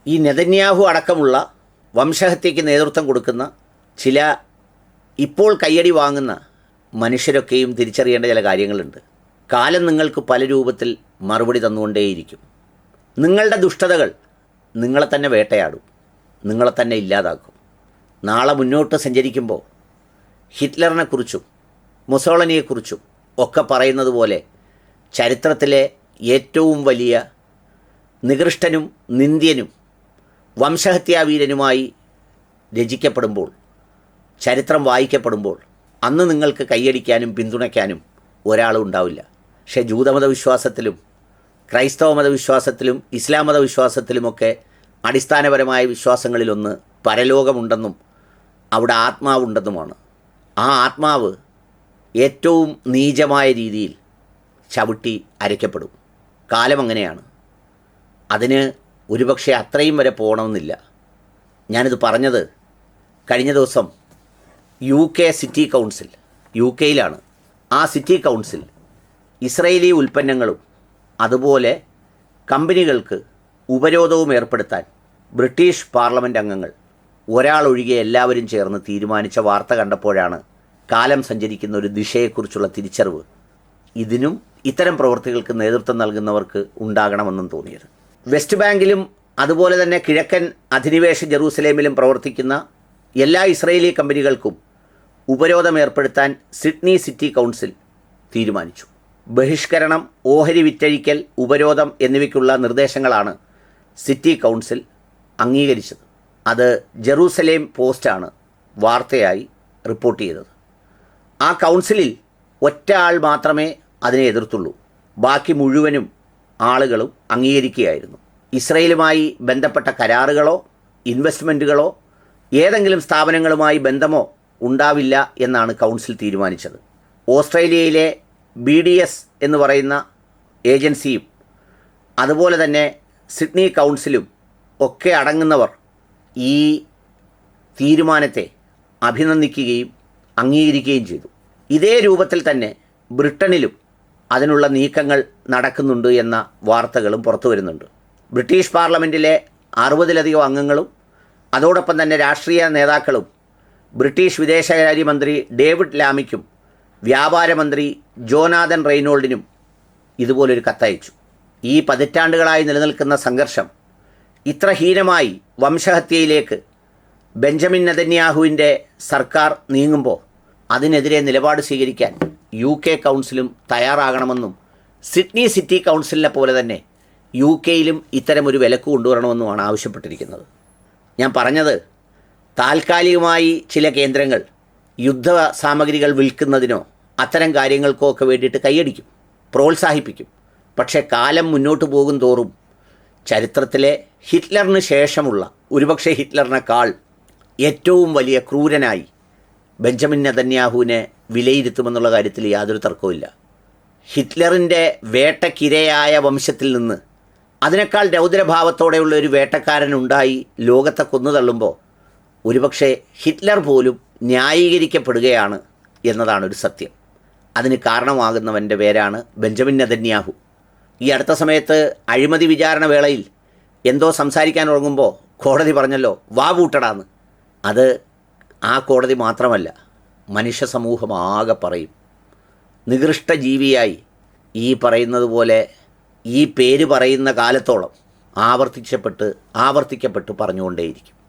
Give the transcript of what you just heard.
ഈ നെതന്യാഹു അടക്കമുള്ള വംശഹത്യയ്ക്ക് നേതൃത്വം കൊടുക്കുന്ന ചില ഇപ്പോൾ കയ്യടി വാങ്ങുന്ന മനുഷ്യരൊക്കെയും തിരിച്ചറിയേണ്ട ചില കാര്യങ്ങളുണ്ട്. കാലം നിങ്ങൾക്ക് പല രൂപത്തിൽ മറുപടി തന്നുകൊണ്ടേയിരിക്കും. നിങ്ങളുടെ ദുഷ്ടതകൾ നിങ്ങളെ തന്നെ വേട്ടയാടും, നിങ്ങളെ തന്നെ ഇല്ലാതാക്കും. നാളെ മുന്നോട്ട് സഞ്ചരിക്കുമ്പോൾ ഹിറ്റ്ലറിനെക്കുറിച്ചും മുസോളിനിയെക്കുറിച്ചും ഒക്കെ പറയുന്നത് പോലെ ചരിത്രത്തിലെ ഏറ്റവും വലിയ നികൃഷ്ടനും നിന്ദ്യനും വംശഹത്യാവീരനുമായി രചിക്കപ്പെടുമ്പോൾ, ചരിത്രം വായിക്കപ്പെടുമ്പോൾ അന്ന് നിങ്ങൾക്ക് കൈയടിക്കാനും പിന്തുണയ്ക്കാനും ഒരാളും ഉണ്ടാവില്ല. പക്ഷേ ജൂതമതവിശ്വാസത്തിലും ക്രൈസ്തവ മതവിശ്വാസത്തിലും ഇസ്ലാം മതവിശ്വാസത്തിലുമൊക്കെ അടിസ്ഥാനപരമായ വിശ്വാസങ്ങളിലൊന്ന് പരലോകമുണ്ടെന്നും അവിടെ ആത്മാവുണ്ടെന്നുമാണ്. ആ ആത്മാവ് ഏറ്റവും നീചമായ രീതിയിൽ ചവിട്ടി അരയ്ക്കപ്പെടും. കാലം അങ്ങനെയാണ്. അതിന് ഒരുപക്ഷെ അത്രയും വരെ പോകണമെന്നില്ല. ഞാനിത് പറഞ്ഞത് കഴിഞ്ഞ ദിവസം UK സിറ്റി കൗൺസിൽ, UK-യിലാണ്. ആ സിറ്റി കൗൺസിൽ ഇസ്രയേലി ഉൽപ്പന്നങ്ങളും അതുപോലെ കമ്പനികൾക്ക് ഉപരോധവും ഏർപ്പെടുത്താൻ ബ്രിട്ടീഷ് പാർലമെൻറ്റ് അംഗങ്ങൾ ഒരാളൊഴികെ എല്ലാവരും ചേർന്ന് തീരുമാനിച്ച വാർത്ത കണ്ടപ്പോഴാണ് കാലം സഞ്ചരിക്കുന്ന ഒരു ദിശയെക്കുറിച്ചുള്ള തിരിച്ചറിവ് ഇതിനും ഇത്തരം പ്രവൃത്തികൾക്ക് നേതൃത്വം നൽകുന്നവർക്ക് ഉണ്ടാകണമെന്നും തോന്നിയത്. വെസ്റ്റ് ബാങ്കിലും അതുപോലെ തന്നെ കിഴക്കൻ അധിനിവേശ ജെറൂസലേമിലും പ്രവർത്തിക്കുന്ന എല്ലാ ഇസ്രയേലി കമ്പനികൾക്കും ഉപരോധം ഏർപ്പെടുത്താൻ സിഡ്നി സിറ്റി കൗൺസിൽ തീരുമാനിച്ചു. ബഹിഷ്കരണം, ഓഹരി വിറ്റഴിക്കൽ, ഉപരോധം എന്നിവയ്ക്കുള്ള നിർദ്ദേശങ്ങളാണ് സിറ്റി കൗൺസിൽ അംഗീകരിച്ചത്. അത് ജെറൂസലേം പോസ്റ്റാണ് വാർത്തയായി റിപ്പോർട്ട് ചെയ്തത്. ആ കൗൺസിലിൽ ഒറ്റ ആൾ മാത്രമേ അതിനെ എതിർത്തുള്ളൂ. ബാക്കി മുഴുവനും ആളുകളും അംഗീകരിക്കുകയായിരുന്നു. ഇസ്രയേലുമായി ബന്ധപ്പെട്ട കരാറുകളോ ഇൻവെസ്റ്റ്മെൻറ്റുകളോ ഏതെങ്കിലും സ്ഥാപനങ്ങളുമായി ബന്ധമോ ഉണ്ടാവില്ല എന്നാണ് കൗൺസിൽ തീരുമാനിച്ചത്. ഓസ്ട്രേലിയയിലെ BDS എന്ന് പറയുന്ന ഏജൻസിയും അതുപോലെ തന്നെ സിഡ്നി കൗൺസിലും ഒക്കെ അടങ്ങുന്നവർ ഈ തീരുമാനത്തെ അഭിനന്ദിക്കുകയും അംഗീകരിക്കുകയും ചെയ്തു. ഇതേ രൂപത്തിൽ തന്നെ ബ്രിട്ടനിലും അതിനുള്ള നീക്കങ്ങൾ നടക്കുന്നുണ്ട് എന്ന വാർത്തകളും പുറത്തു വരുന്നുണ്ട്. ബ്രിട്ടീഷ് പാർലമെൻറ്റിലെ 60-ലധികം അംഗങ്ങളും അതോടൊപ്പം തന്നെ രാഷ്ട്രീയ നേതാക്കളും ബ്രിട്ടീഷ് വിദേശകാര്യമന്ത്രി ഡേവിഡ് ലാമിക്കും വ്യാപാരമന്ത്രി ജോനാഥൻ റെയ്നോൾഡിനും ഇതുപോലൊരു കത്തയച്ചു. ഈ പതിറ്റാണ്ടുകളായി നിലനിൽക്കുന്ന സംഘർഷം ഇത്ര ഹീനമായി വംശഹത്യയിലേക്ക് ബെഞ്ചമിൻ നെതന്യാഹുവിൻ്റെ സർക്കാർ നീങ്ങുമ്പോൾ അതിനെതിരെ നിലപാട് സ്വീകരിക്കാൻ UK കൗൺസിലും തയ്യാറാകണമെന്നും സിഡ്നി സിറ്റി കൗൺസിലിനെ പോലെ തന്നെ UK-യിലും ഇത്തരമൊരു വിലക്ക് കൊണ്ടുവരണമെന്നുമാണ് ആവശ്യപ്പെട്ടിരിക്കുന്നത്. ഞാൻ പറഞ്ഞത്, താൽക്കാലികമായി ചില കേന്ദ്രങ്ങൾ യുദ്ധ സാമഗ്രികൾ വിൽക്കുന്നതിനോ അത്തരം കാര്യങ്ങൾക്കോ ഒക്കെ വേണ്ടിയിട്ട് കൈയടിക്കും, പ്രോത്സാഹിപ്പിക്കും. പക്ഷേ കാലം മുന്നോട്ട് പോകും തോറും ചരിത്രത്തിലെ ഹിറ്റ്ലറിന് ശേഷമുള്ള, ഒരുപക്ഷെ ഹിറ്റ്ലറിനേക്കാൾ ഏറ്റവും വലിയ ക്രൂരനായി ബെഞ്ചമിൻ നെതന്യാഹുവിനെ വിലയിരുത്തുമെന്നുള്ള കാര്യത്തിൽ യാതൊരു തർക്കവുമില്ല. ഹിറ്റ്ലറിൻ്റെ വേട്ടക്കിരയായ വംശത്തിൽ നിന്ന് അതിനേക്കാൾ രൗദ്രഭാവത്തോടെയുള്ള ഒരു വേട്ടക്കാരനുണ്ടായി ലോകത്തെ കൊന്നു തള്ളുമ്പോൾ ഒരുപക്ഷെ ഹിറ്റ്ലർ പോലും ന്യായീകരിക്കപ്പെടുകയാണ് എന്നതാണ് ഒരു സത്യം. അതിന് കാരണമാകുന്നവൻ്റെ പേരാണ് ബെഞ്ചമിൻ നെതന്യാഹു. ഈ അടുത്ത സമയത്ത് അഴിമതി വിചാരണ വേളയിൽ എന്തോ സംസാരിക്കാൻ തുടങ്ങുമ്പോൾ കോടതി പറഞ്ഞല്ലോ, വാ പൂട്ടടാന്ന്. അത് ആ കോടതി മാത്രമല്ല, മനുഷ്യ സമൂഹം ആകെ പറയും. നികൃഷ്ട ജീവിയായി ഈ പറയുന്നത് പോലെ ഈ പേര് പറയുന്ന കാലത്തോളം ആവർത്തിക്കപ്പെട്ട് പറഞ്ഞുകൊണ്ടേയിരിക്കും.